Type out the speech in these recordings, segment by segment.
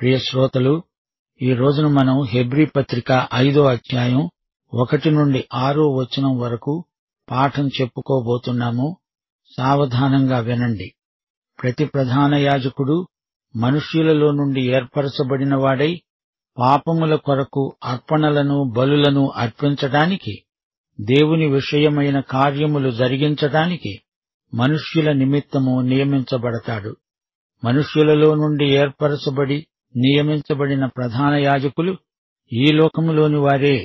ప్రియ శ్రోతలు, ఈ రోజున మనం హెబ్రీ పత్రిక 5వ అధ్యాయం 1 నుండి 6వ వచనం వరకు పాఠం చెప్పుకోబోతున్నాము. సావధానంగా వినండి. ప్రతి ప్రధాన యాజకుడు మనుష్యులలో నుండి ఏర్పరచబడిన వాడై పాపముల కొరకు అర్పణలను బలులను అర్పించడానికి, దేవుని విషయమైన కార్యములు జరిగించడానికి మనుష్యుల నిమిత్తము నియమించబడతాడు. మనుష్యులలో నుండి ఏర్పరచబడి నియమించబడిన ప్రధాన యాజకులు ఈ లోకములోని వారే.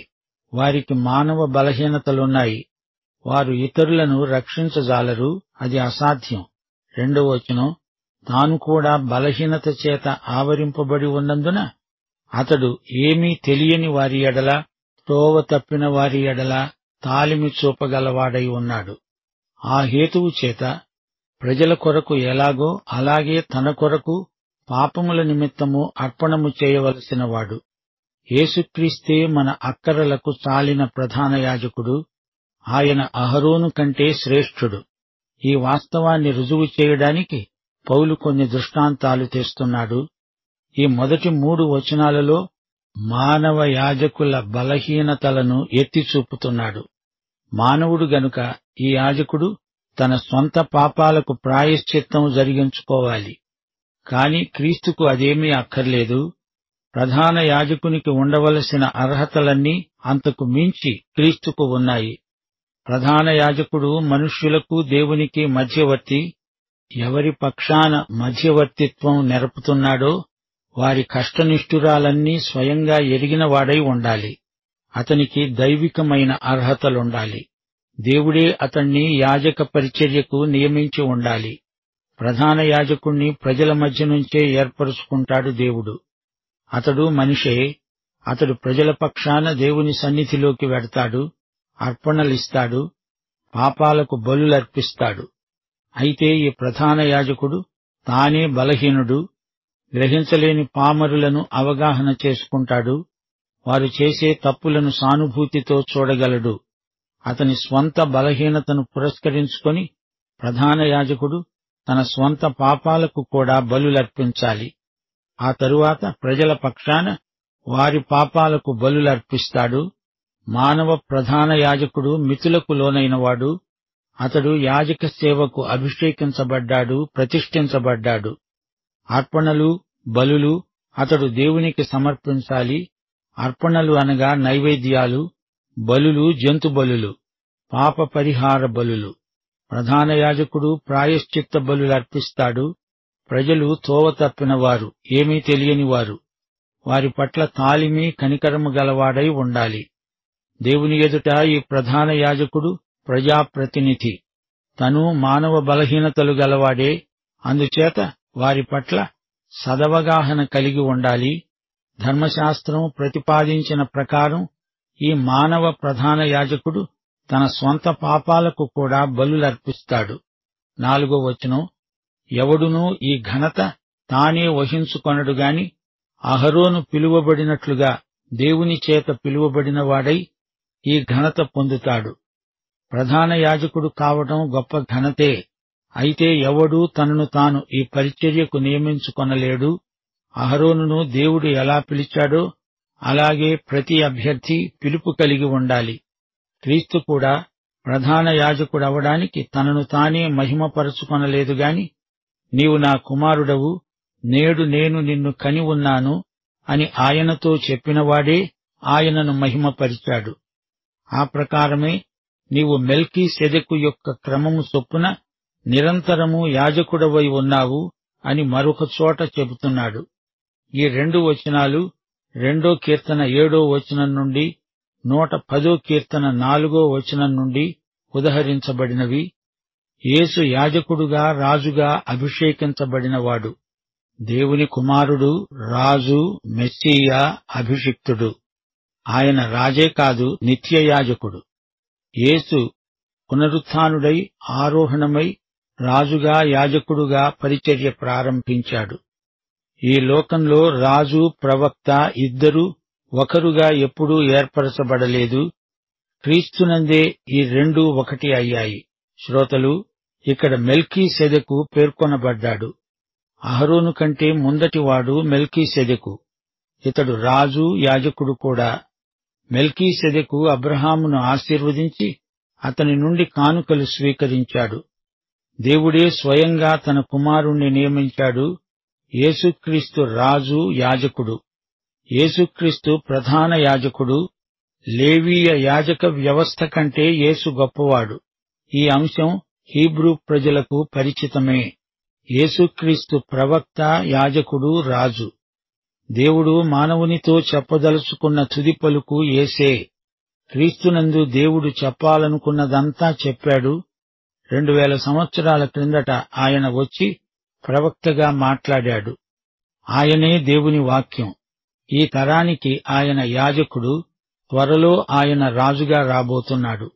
వారికి మానవ బలహీనతలున్నాయి. వారు ఇతరులను రక్షించజాలరు, అది అసాధ్యం. 2వ వచనం, తాను కూడా బలహీనత చేత ఆవరింపబడి ఉన్నందున అతడు ఏమీ తెలియని వారి ఎడల, త్రోవ తప్పిన వారి ఎడల తాలిమి చూపగలవాడై ఉన్నాడు. ఆ హేతువు చేత ప్రజల కొరకు ఎలాగో అలాగే తన కొరకు పాపముల నిమిత్తము అర్పణము చేయవలసిన వాడు. యేసుక్రీస్తే మన అక్కరలకు చాలిన ప్రధాన యాజకుడు. ఆయన అహరోను కంటే శ్రేష్ఠుడు. ఈ వాస్తవాన్ని రుజువు చేయడానికి పౌలు కొన్ని దృష్టాంతాలు తెస్తున్నాడు. ఈ మొదటి 3 వచనాలలో మానవ యాజకుల బలహీనతలను ఎత్తి చూపుతున్నాడు. మానవుడు గనుక ఈ యాజకుడు తన సొంత పాపాలకు ప్రాయశ్చిత్తం జరిగించుకోవాలి. కాని క్రీస్తుకు అదేమీ అక్కర్లేదు. ప్రధాన యాజకునికి ఉండవలసిన అర్హతలన్నీ అంతకు మించి క్రీస్తుకు ఉన్నాయి. ప్రధాన యాజకుడు మనుష్యులకు దేవునికి మధ్యవర్తి. ఎవరి పక్షాన మధ్యవర్తిత్వం నెరపుతున్నాడో వారి కష్టనిష్ఠురాలన్నీ స్వయంగా ఎరిగినవాడై ఉండాలి. అతనికి దైవికమైన అర్హతలుండాలి. దేవుడే అతణ్ణి యాజక పరిచర్యకు నియమించి ఉండాలి. ప్రధాన యాజకుణ్ణి ప్రజల మధ్య నుంచే ఏర్పరుచుకుంటాడు దేవుడు. అతడు మనిషే. అతడు ప్రజల పక్షాన దేవుని సన్నిధిలోకి వెడతాడు, అర్పణలిస్తాడు, పాపాలకు బలులర్పిస్తాడు. అయితే ఈ ప్రధాన యాజకుడు తానే బలహీనుడు. గ్రహించలేని పామరులను అవగాహన చేసుకుంటాడు. వారు చేసే తప్పులను సానుభూతితో చూడగలడు. అతని స్వంత బలహీనతను పురస్కరించుకొని ప్రధాన యాజకుడు తన స్వంత పాపాలకు కూడా బలులర్పించాలి. ఆ తరువాత ప్రజల పక్షాన వారి పాపాలకు బలులర్పిస్తాడు. మానవ ప్రధాన యాజకుడు మితులకు లోనైనవాడు. అతడు యాజక సేవకు అభిషేకించబడ్డాడు, ప్రతిష్ఠించబడ్డాడు. అర్పణలు, బలులు అతడు దేవునికి సమర్పించాలి. అర్పణలు అనగా నైవేద్యాలు, బలులు జంతు బలులు, పాప పరిహార బలులు. ప్రధాన యాజకుడు ప్రాయశ్చిత్త బలులర్పిస్తాడు. ప్రజలు తోవ తప్పినవారు, ఏమీ తెలియనివారు. వారి పట్ల తాలిమి, కనికరము గలవాడై ఉండాలి. దేవుని ఎదుట ఈ ప్రధాన యాజకుడు ప్రజాప్రతినిధి. తను మానవ బలహీనతలు గలవాడే. అందుచేత వారి పట్ల సదవగాహన కలిగి ఉండాలి. ధర్మశాస్త్రం ప్రతిపాదించిన ప్రకారం ఈ మానవ ప్రధాన యాజకుడు తన స్వంత పాపాలకు కూడా బలులర్పిస్తాడు. 4వ వచనం, ఎవడునూ ఈ ఘనత తానే వహించుకొనడు గాని అహరోను పిలువబడినట్లుగా దేవుని చేత పిలువబడినవాడై ఈ ఘనత పొందుతాడు. ప్రధాన యాజకుడు కావడం గొప్ప ఘనతే. అయితే ఎవడూ తనను తాను ఈ పరిచర్యకు నియమించుకొనలేడు. అహరోనును దేవుడు ఎలా పిలిచాడో అలాగే ప్రతి అభ్యర్థి పిలుపు కలిగి ఉండాలి. క్రీస్తు కూడా ప్రధాన యాజకుడవడానికి తనను తానే మహిమపరచుకొనలేదు గాని, నీవు నా కుమారుడవు, నేడు నేను నిన్ను కని ఉన్నాను అని ఆయనతో చెప్పినవాడే ఆయనను మహిమపరిచాడు. ఆ ప్రకారమే నీవు మెల్కీసెదెకు యొక్క క్రమము చొప్పున నిరంతరము యాజకుడవై ఉన్నావు అని మరొక చోట చెబుతున్నాడు. ఈ 2 వచనాలు 2వ కీర్తన 7వ వచనం నుండి 110వ కీర్తన 4వ వచనం నుండి ఉదహరించబడినవి. యేసు యాజకుడుగా, రాజుగా అభిషేకించబడినవాడు. దేవుని కుమారుడు, రాజు, మెస్సీయా, అభిషిక్తుడు. ఆయన రాజే కాదు, నిత్య యాజకుడు. యేసు పునరుత్థానుడై ఆరోహణమై రాజుగా, యాజకుడుగా పరిచర్య ప్రారంభించాడు. ఈ లోకంలో రాజు, ప్రవక్త ఇద్దరూ ఒకరుగా ఎప్పుడూ ఏర్పరచబడలేదు. క్రీస్తునందే ఈ 2 ఒకటి అయ్యాయి. శ్రోతలు, ఇక్కడ మెల్కీసెదెకు పేర్కొనబడ్డాడు. అహరోను కంటే ముందటివాడు మెల్కీసెదెకు. ఇతడు రాజు, యాజకుడు కూడా. మెల్కీసెదెకు అబ్రహామును ఆశీర్వదించి అతని నుండి కానుకలు స్వీకరించాడు. దేవుడే స్వయంగా తన కుమారుణ్ణి నియమించాడు. యేసుక్రీస్తు రాజు, యాజకుడు. యేసుక్రీస్తు ప్రధాన యాజకుడు. లేవీయ యాజక వ్యవస్థ కంటే యేసు గొప్పవాడు. ఈ అంశం హీబ్రూ ప్రజలకు పరిచితమే. యేసుక్రీస్తు ప్రవక్త, యాజకుడు, రాజు. దేవుడు మానవునితో చెప్పదలుచుకున్న తుది పలుకు యేసే. క్రీస్తునందు దేవుడు చెప్పాలనుకున్నదంతా చెప్పాడు. 2000 సంవత్సరాల క్రిందట ఆయన వచ్చి ప్రవక్తగా మాట్లాడాడు. ఆయనే దేవుని వాక్యం. ఈ తరానికి ఆయన యాజకుడు. త్వరలో ఆయన రాజుగా రాబోతున్నాడు.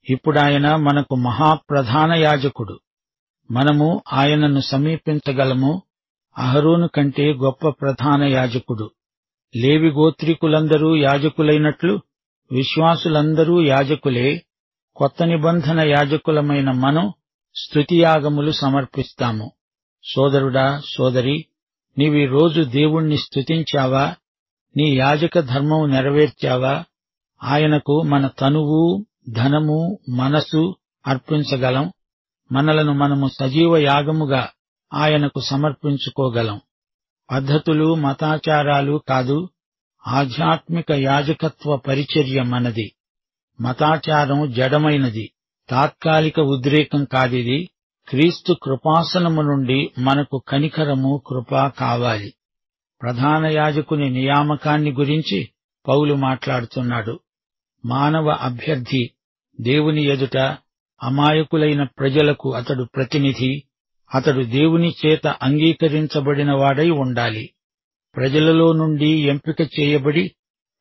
ఇప్పుడాయన మనకు మహాప్రధాన యాజకుడు. మనము ఆయనను సమీపించగలము. అహరోను కంటే గొప్ప ప్రధాన యాజకుడు. లేవి గోత్రీకులందరూ యాజకులైనట్లు విశ్వాసులందరూ యాజకులే. కొత్త నిబంధన యాజకులమైన మనం స్తుతియాగములు సమర్పిస్తాము. సోదరుడా, సోదరి, నీవీ రోజు దేవుణ్ణి స్తుతించావా? నీ యాజక ధర్మం నెరవేర్చావా? ఆయనకు మన తనువు, ధనము, మనసు అర్పించగలం. మనలను మనము సజీవ యాగముగా ఆయనకు సమర్పించుకోగలం. పద్ధతులు, మతాచారాలు కాదు, ఆధ్యాత్మిక యాజకత్వ పరిచర్య మనది. మతాచారం జడమైనది, తాత్కాలిక ఉద్రేకం కాదిది. క్రీస్తు కృపాసనము నుండి మనకు కనికరము, కృప కావాలి. ప్రధాన యాజకుని నియామకాన్ని గురించి పౌలు మాట్లాడుతున్నాడు. మానవ అభ్యర్థి. దేవుని ఎదుట అమాయకులైన ప్రజలకు అతడు ప్రతినిధి. అతడు దేవుని చేత అంగీకరించబడినవాడై ఉండాలి. ప్రజలలో నుండి ఎంపిక చేయబడి,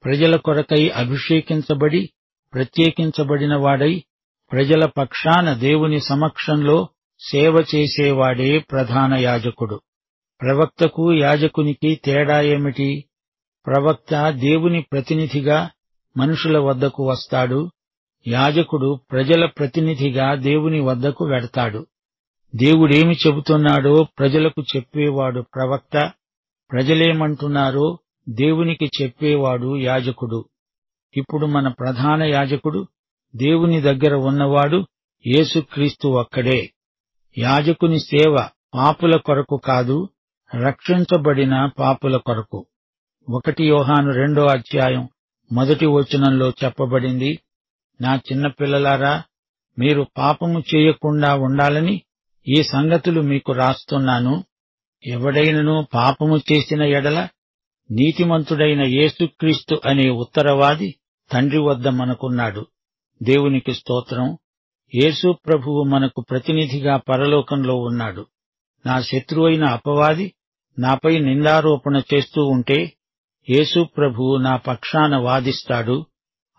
ప్రజల కొరకై అభిషేకించబడి, ప్రత్యేకించబడినవాడై, ప్రజల పక్షాన దేవుని సమక్షంలో సేవ చేసేవాడే ప్రధాన యాజకుడు. ప్రవక్తకు, యాజకునికి తేడా ఏమిటి? ప్రవక్త దేవుని ప్రతినిధిగా మనుషుల వద్దకు వస్తాడు. యాజకుడు ప్రజల ప్రతినిధిగా దేవుని వద్దకు వెడతాడు. దేవుడేమి చెబుతున్నాడో ప్రజలకు చెప్పేవాడు ప్రవక్త. ప్రజలేమంటున్నారో దేవునికి చెప్పేవాడు యాజకుడు. ఇప్పుడు మన ప్రధాన యాజకుడు, దేవుని దగ్గర ఉన్నవాడు యేసుక్రీస్తు ఒక్కడే. యాజకుని సేవ పాపుల కొరకు కాదు, రక్షించబడిన పాపుల కొరకు. 1 యోహాను 2:1 చెప్పబడింది, నా చిన్న పిల్లలారా, మీరు పాపము చేయకుండా ఉండాలని ఈ సంగతులు మీకు రాస్తున్నాను. ఎవడైనను పాపము చేసిన ఎడల నీతిమంతుడైన యేసుక్రీస్తు అనే ఉత్తరవాది తండ్రి వద్ద మనకున్నాడు. దేవునికి స్తోత్రం. యేసు ప్రభువు మనకు ప్రతినిధిగా పరలోకంలో ఉన్నాడు. నా శత్రువైన అపవాది నాపై నిందారోపణ చేస్తూ ఉంటే యేసు ప్రభువు నా పక్షాన వాదిస్తాడు.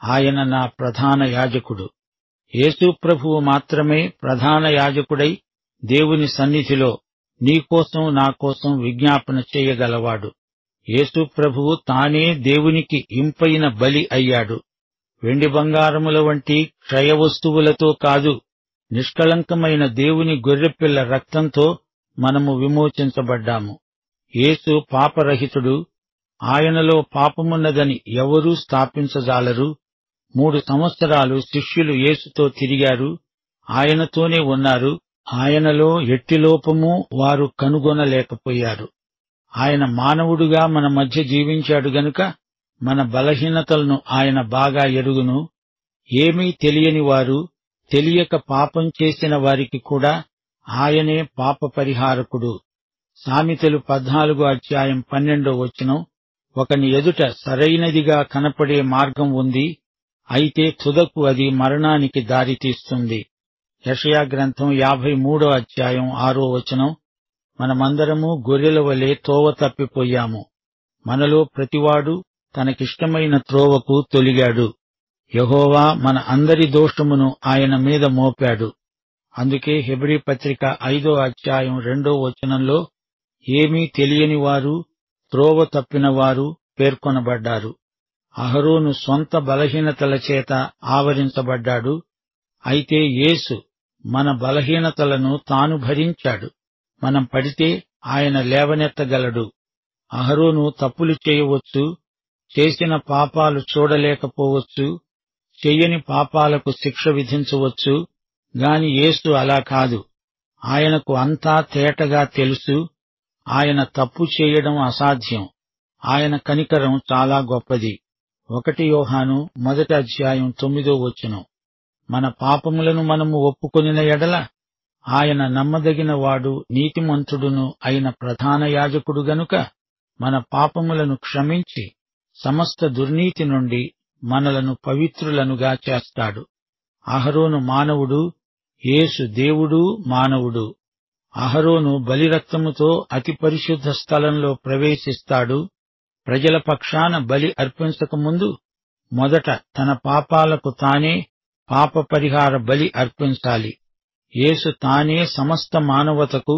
ఆయన నా ప్రధాన యాజకుడు. యేసు ప్రభువు మాత్రమే ప్రధాన యాజకుడై దేవుని సన్నిధిలో నీకోసం, నాకోసం విజ్ఞాపన చేయగలవాడు. యేసు ప్రభువు తానే దేవునికి ఇంపైన బలి అయ్యాడు. వెండి బంగారముల వంటి క్షయ వస్తువులతో కాదు, నిష్కళంకమైన దేవుని గొర్రెపిల్ల రక్తంతో మనము విమోచించబడ్డాము. యేసు పాపరహితుడు. ఆయనలో పాపమున్నదని ఎవరూ స్థాపించజాలరు. 3 సంవత్సరాలు శిష్యులు యేసుతో తిరిగారు, ఆయనతోనే ఉన్నారు. ఆయనలో ఎట్టి లోపమూ వారు కనుగొనలేకపోయారు. ఆయన మానవుడుగా మన మధ్య జీవించాడు గనుక మన బలహీనతలను ఆయన బాగా ఎరుగును. ఏమీ తెలియని వారు, తెలియక పాపం చేసిన వారికి కూడా ఆయనే పాప పరిహారకుడు. సామెతలు 14:12 ఒకని ఎదుట సరైనదిగా కనపడే మార్గం ఉంది, అయితే తుదకు అది మరణానికి దారితీస్తుంది. యెషయా గ్రంథం 53:6 మనమందరము గొర్రెల వలె తోవ తప్పిపోయాము. మనలో ప్రతివాడు తనకిష్టమైన త్రోవకు తొలిగాడు. యెహోవా మన అందరి దోషమును ఆయన మీద మోపాడు. అందుకే హెబ్రీ పత్రిక 5:2 ఏమీ తెలియని వారు, త్రోవ తప్పినవారు పేర్కొనబడ్డారు. అహరోను సొంత బలహీనతల చేత ఆవరించబడ్డాడు. అయితే యేసు మన బలహీనతలను తాను భరించాడు. మనం పడితే ఆయన లేవనెత్తగలడు. అహరోను తప్పులు చేయవచ్చు, చేసిన పాపాలు చూడలేకపోవచ్చు, చెయ్యని పాపాలకు శిక్ష విధించవచ్చు. గాని యేసు అలా కాదు. ఆయనకు అంతా తేటగా తెలుసు. ఆయన తప్పు చేయడం అసాధ్యం. ఆయన కనికరం చాలా గొప్పది. 1 యోహాను 1:9 మన పాపములను మనము ఒప్పుకొనిన ఎడల ఆయన నమ్మదగినవాడు నీతిమంతుడును అయిన ప్రధాన యాజకుడు గనుక మన పాపములను క్షమించి సమస్త దుర్నీతి నుండి మనలను పవిత్రులనుగా చేస్తాడు. అహరోను మానవుడు, యేసు దేవుడు, మానవుడు. అహరోను బలిరక్తముతో అతి పరిశుద్ధ స్థలంలో ప్రవేశిస్తాడు. ప్రజల పక్షాన బలి అర్పించకముందు మొదట తన పాపాలకు తానే పాప పరిహార బలి అర్పించాలి. యేసు తానే సమస్త మానవతకు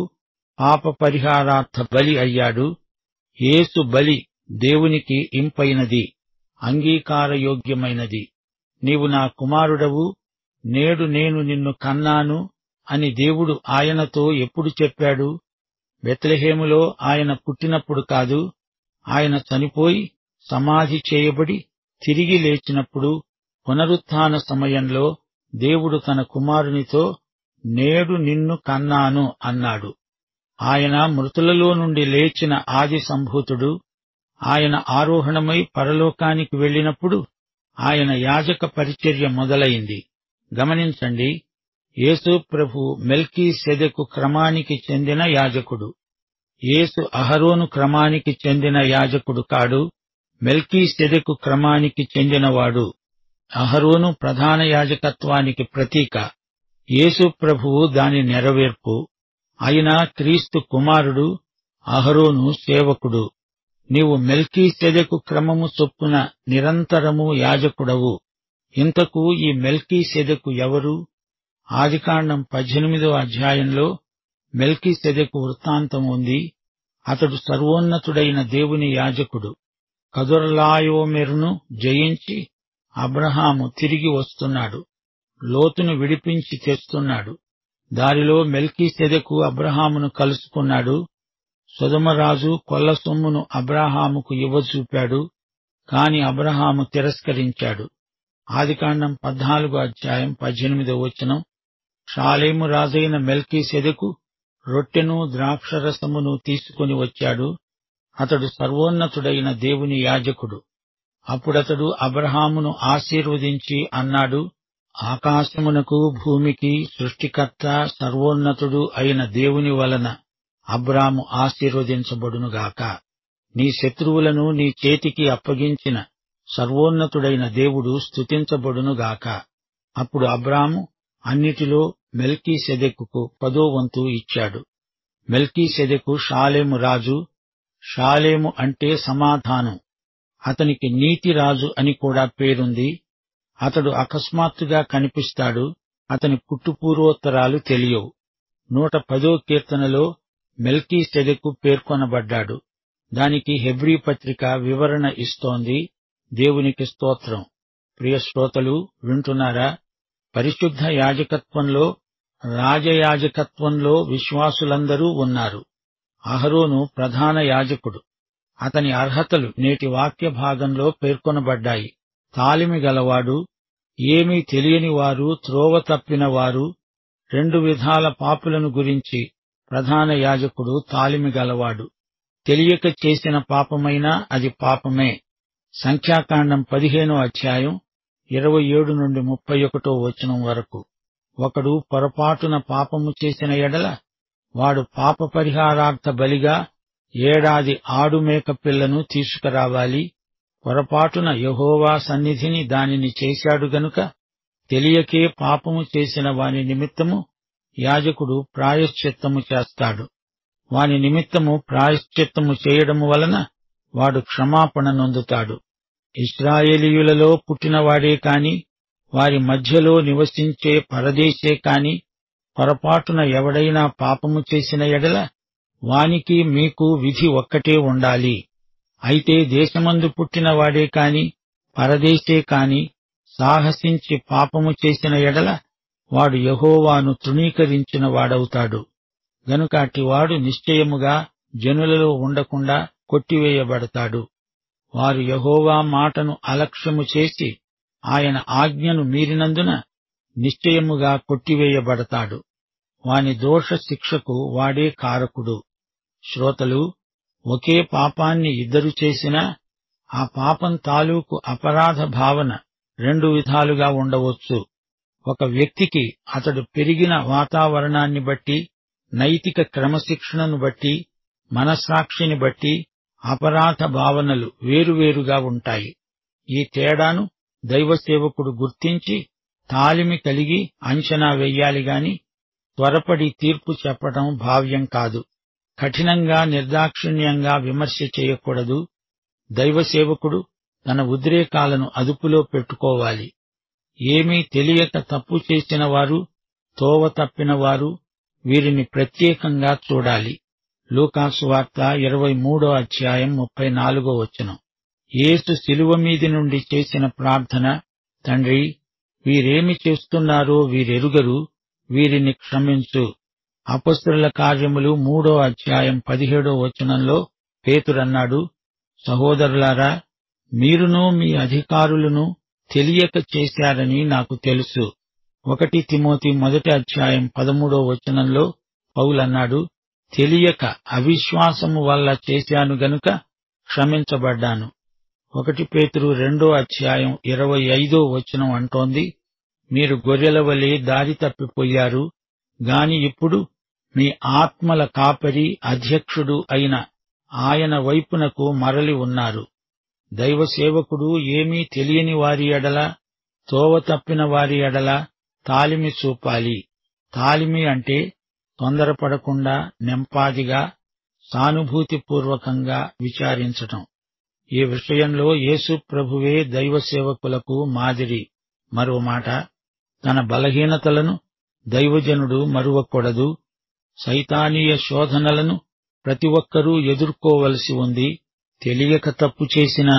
పాప పరిహారార్థ బలి అయ్యాడు. యేసు బలి దేవునికి ఇంపైనది, అంగీకారయోగ్యమైనది. నీవు నా కుమారుడవు, నేడు నేను నిన్ను కన్నాను అని దేవుడు ఆయనతో ఎప్పుడు చెప్పాడు? బెత్లెహేములో ఆయన పుట్టినప్పుడు కాదు. ఆయన చనిపోయి సమాధి చేయబడి తిరిగి లేచినప్పుడు పునరుత్థాన సమయంలో దేవుడు తన కుమారునితో నేడు నిన్ను కన్నాను అన్నాడు. ఆయన మృతులలో నుండి లేచిన ఆది సంభూతుడు. ఆయన ఆరోహణమై పరలోకానికి వెళ్ళినప్పుడు ఆయన యాజక పరిచర్య మొదలైంది. గమనించండి, యేసు ప్రభు మెల్కీసెదెకు క్రమానికి చెందిన యాజకుడు. యేసు అహరోను క్రమానికి చెందిన యాజకుడు కాడు, మెల్కీసెదెకు క్రమానికి చెందినవాడు. అహరోను ప్రధాన యాజకత్వానికి ప్రతీక, యేసు ప్రభువు దాని నెరవేర్పు. అయినా క్రీస్తు కుమారుడు, అహరోను సేవకుడు. నీవు మెల్కీసెదెకు క్రమము చొప్పున నిరంతరము యాజకుడవు. ఇంతకు ఈ మెల్కీసెదెకు ఎవరు? ఆదికాండం 18వ అధ్యాయంలో మెల్కీసెదెకు వృత్తాంతం ఉంది. అతడు సర్వోన్నతుడైన దేవుని యాజకుడు. కదొర్లాయోమెరును జయించి అబ్రహాము తిరిగి వస్తున్నాడు. లోతును విడిపించి తెస్తున్నాడు. దారిలో మెల్కీసెదెకు అబ్రహామును కలుసుకున్నాడు. సొదొమరాజు కొల్ల సొమ్మును అబ్రాహాముకు ఇవ్వచూపాడు. కాని అబ్రహాము తిరస్కరించాడు. ఆదికాండం 14:18 షాలేము రాజైన మెల్కీసెదెకు రొట్టెను ద్రాక్షరసమును తీసుకుని వచ్చాడు. అతడు సర్వోన్నతుడైన దేవుని యాజకుడు. అప్పుడతడు అబ్రహామును ఆశీర్వదించి అన్నాడు, ఆకాశమునకు భూమికి సృష్టికర్త సర్వోన్నతుడు అయిన దేవుని వలన అబ్రాము ఆశీర్వదించబడునుగాక. నీ శత్రువులను నీ చేతికి అప్పగించిన సర్వోన్నతుడైన దేవుడు స్తుతించబడునుగాక. అప్పుడు అబ్రాము అన్నిటిలో మెల్కీసెదెకుకు 10వ వంతు ఇచ్చాడు. మెల్కీసెదెకు షాలేము రాజు. షాలేము అంటే సమాధానం. అతనికి నీతి రాజు అని కూడా పేరుంది. అతడు అకస్మాత్తుగా కనిపిస్తాడు. అతని పుట్టుపూర్వోత్తరాలు తెలియవు. 110వ కీర్తనలో మెల్కీసెదెకు పేర్కొనబడ్డాడు. దానికి హెబ్రీ పత్రిక వివరణ ఇస్తోంది. దేవునికి స్తోత్రం. ప్రియ శ్రోతలు, వింటున్నారా? పరిశుద్ధ యాజకత్వంలో, రాజయాజకత్వంలో విశ్వాసులందరూ ఉన్నారు. అహరోను ప్రధాన యాజకుడు. అతని అర్హతలు నేటి వాక్య భాగంలో పేర్కొనబడ్డాయి. తాలిమి గలవాడు, ఏమీ తెలియని వారు, త్రోవ తప్పిన వారు, 2 విధాల పాపులను గురించి ప్రధాన యాజకుడు తాలిమి గలవాడు. తెలియక చేసిన పాపమైనా అది పాపమే. సంఖ్యాకాండం 15వ అధ్యాయం 27 నుండి 31 వరకు. ఒకడు పొరపాటున పాపము చేసిన ఎడల వాడు పాప పరిహారార్థ బలిగా ఏడాది ఆడుమేక పిల్లను తీసుకురావాలి. పొరపాటున యెహోవా సన్నిధిని దానిని చేశాడు గనుక తెలియకే పాపము చేసిన వాని నిమిత్తము యాజకుడు ప్రాయశ్చిత్తము చేస్తాడు. వాని నిమిత్తము ప్రాయశ్చిత్తము చేయడము వలన వాడు క్షమాపణ నొందుతాడు. ఇశ్రాయేలీయులలో పుట్టినవాడే కాని, వారి మధ్యలో నివసించే పరదేశే కాని పొరపాటున ఎవడైనా పాపము చేసిన ఎడల వానికి మీకు విధి ఒక్కటే ఉండాలి. అయితే దేశమందు పుట్టినవాడే కాని, పరదేశే కాని సాహసించి పాపము చేసిన ఎడల వాడు యెహోవాను తృణీకరించిన వాడవుతాడు. గనుక అట్టివాడు నిశ్చయముగా జనులలో ఉండకుండా కొట్టివేయబడతాడు. వారు యెహోవా మాటను అలక్ష్యము చేసి ఆయన ఆజ్ఞను మీరినందున నిశ్చయముగా కొట్టివేయబడతాడు. వాని దోష శిక్షకు వాడే కారకుడు. శ్రోతలు, ఒకే పాపాన్ని ఇద్దరు చేసినా ఆ పాపం తాలూకు అపరాధ భావన రెండు విధాలుగా ఉండవచ్చు. ఒక వ్యక్తికి అతడు పెరిగిన వాతావరణాన్ని బట్టి, నైతిక క్రమశిక్షణను బట్టి, మనస్సాక్షిని బట్టి అపరాధ భావనలు వేరువేరుగా ఉంటాయి. ఈ తేడాను దైవసేవకుడు గుర్తించి తాలిమి కలిగి అంచనా వెయ్యాలిగాని త్వరపడి తీర్పు చెప్పటం భావ్యం కాదు. కఠినంగా నిర్దాక్షిణ్యంగా విమర్శ చేయకూడదు. దైవసేవకుడు తన ఉద్రేకాలను అదుపులో పెట్టుకోవాలి. ఏమీ తెలియక తప్పు చేసిన వారు, తోవ తప్పిన వారు, వీరిని ప్రత్యేకంగా చూడాలి. లూకాసు వార్త 23:34. యేసు శిలువ మీది నుండి చేసిన ప్రార్థన, తండ్రి, వీరేమి చేస్తున్నారో వీరెరుగరు, వీరిని క్షమించు. అపొస్తలుల కార్యములు 3:17 పేతురన్నాడు, సహోదరులారా, మీరును మీ అధికారులను తెలియక చేశారని నాకు తెలుసు. 1 తిమోతి 1:13 పౌలన్నాడు, తెలియక అవిశ్వాసము వల్ల చేశాను గనుక క్షమించబడ్డాను. 1 పేతురు 2:25 అంటోంది, మీరు గొర్రెల వలె దారి తప్పిపోయారు గాని ఇప్పుడు మీ ఆత్మల కాపరి అధ్యక్షుడు అయిన ఆయన వైపునకు మరలి ఉన్నారు. దైవసేవకుడు ఏమీ తెలియని వారి ఎడల, తోవ తప్పిన వారి ఎడల తాలిమి చూపాలి. తాలిమి అంటే తొందరపడకుండా నెంపాదిగా, సానుభూతిపూర్వకంగా విచారించటం. ఈ విషయంలో యేసు ప్రభువే దైవసేవకులకు మాదిరి. మరో మాట, తన బలహీనతలను దైవజనుడు మరువకూడదు. సైతానీయ శోధనలను ప్రతి ఒక్కరూ ఎదుర్కోవలసి ఉంది. తెలియక తప్పు చేసినా,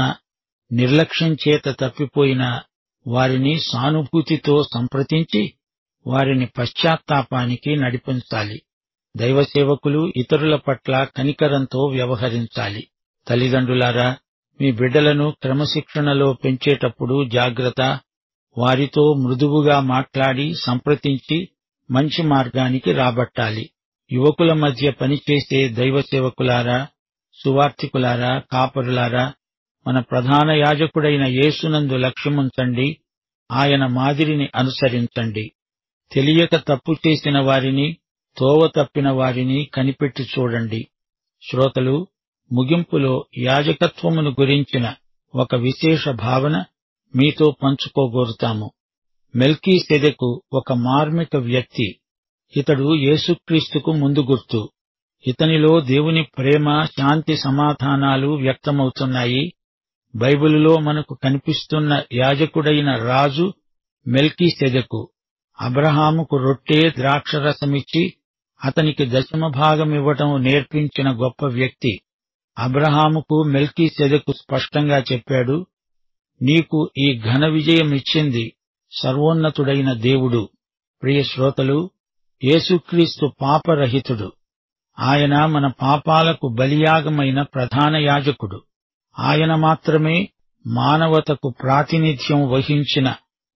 నిర్లక్ష్యం చేత తప్పిపోయినా వారిని సానుభూతితో సంప్రదించి వారిని పశ్చాత్తాపానికి నడిపించాలి. దైవసేవకులు ఇతరుల పట్ల కనికరంతో వ్యవహరించాలి. తల్లిదండ్రులారా, మీ బిడ్డలను క్రమశిక్షణలో పెంచేటప్పుడు జాగ్రత్త. వారితో మృదువుగా మాట్లాడి సంప్రదించి మంచి మార్గానికి రాబట్టాలి. యువకుల మధ్య పనిచేసే దైవసేవకులారా, సువార్థికులారా, కాపరులారా, మన ప్రధాన యాజకుడైన యేసునందు లక్ష్యముంచండి. ఆయన మాదిరిని అనుసరించండి. తెలియక తప్పు చేసిన వారిని, తోవ తప్పిన వారిని కనిపెట్టి చూడండి. శ్రోతలు, ముగింపులో యాజకత్వమును గురించిన ఒక విశేష భావన మీతో పంచుకోగోరుతాము. మెల్కీసెదెకు ఒక మార్మిక వ్యక్తి. ఇతడు యేసుక్రీస్తుకు ముందు గుర్తు. ఇతనిలో దేవుని ప్రేమ, శాంతి, సమాధానాలు వ్యక్తమవుతున్నాయి. బైబిలులో మనకు కనిపిస్తున్న యాజకుడైన రాజు మెల్కీసెదెకు. అబ్రహాముకు రొట్టె, ద్రాక్షరసమిచ్చి అతనికి దశమభాగమివ్వటం నేర్పించిన గొప్ప వ్యక్తి. అబ్రహాముకు మెల్కీసెదెకు స్పష్టంగా చెప్పాడు, నీకు ఈ ఘన విజయమిచ్చింది సర్వోన్నతుడైన దేవుడు. ప్రియ శ్రోతలు, యేసుక్రీస్తు పాపరహితుడు. ఆయన మన పాపాలకు బలియాగమైన ప్రధాన యాజకుడు. ఆయన మాత్రమే మానవతకు ప్రాతినిధ్యం వహించిన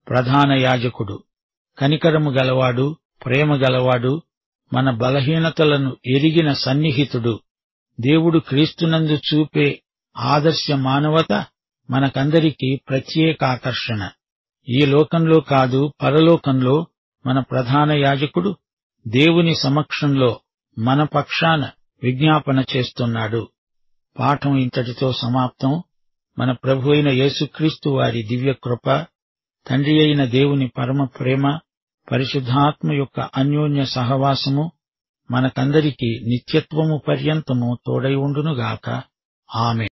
ప్రధాన యాజకుడు. కనికరము గలవాడు, ప్రేమ గలవాడు, మన బలహీనతలను ఎరిగిన సన్నిహితుడు. దేవుడు క్రీస్తునందు చూపే ఆదర్శ మానవత మనకందరికీ ప్రత్యేకాకర్షణ. ఈ లోకంలో కాదు, పరలోకంలో మన ప్రధాన యాజకుడు దేవుని సమక్షంలో మన పక్షాన విజ్ఞాపన చేస్తున్నాడు. పాఠం ఇంతటితో సమాప్తం. మన ప్రభువైన యేసుక్రీస్తు వారి దివ్యకృప, తండ్రి అయిన దేవుని పరమ ప్రేమ, పరిశుద్ధాత్మ యొక్క అన్యోన్య సహవాసము మనకందరికీ నిత్యత్వము పర్యంతము తోడై ఉండునుగాక. ఆమేన్.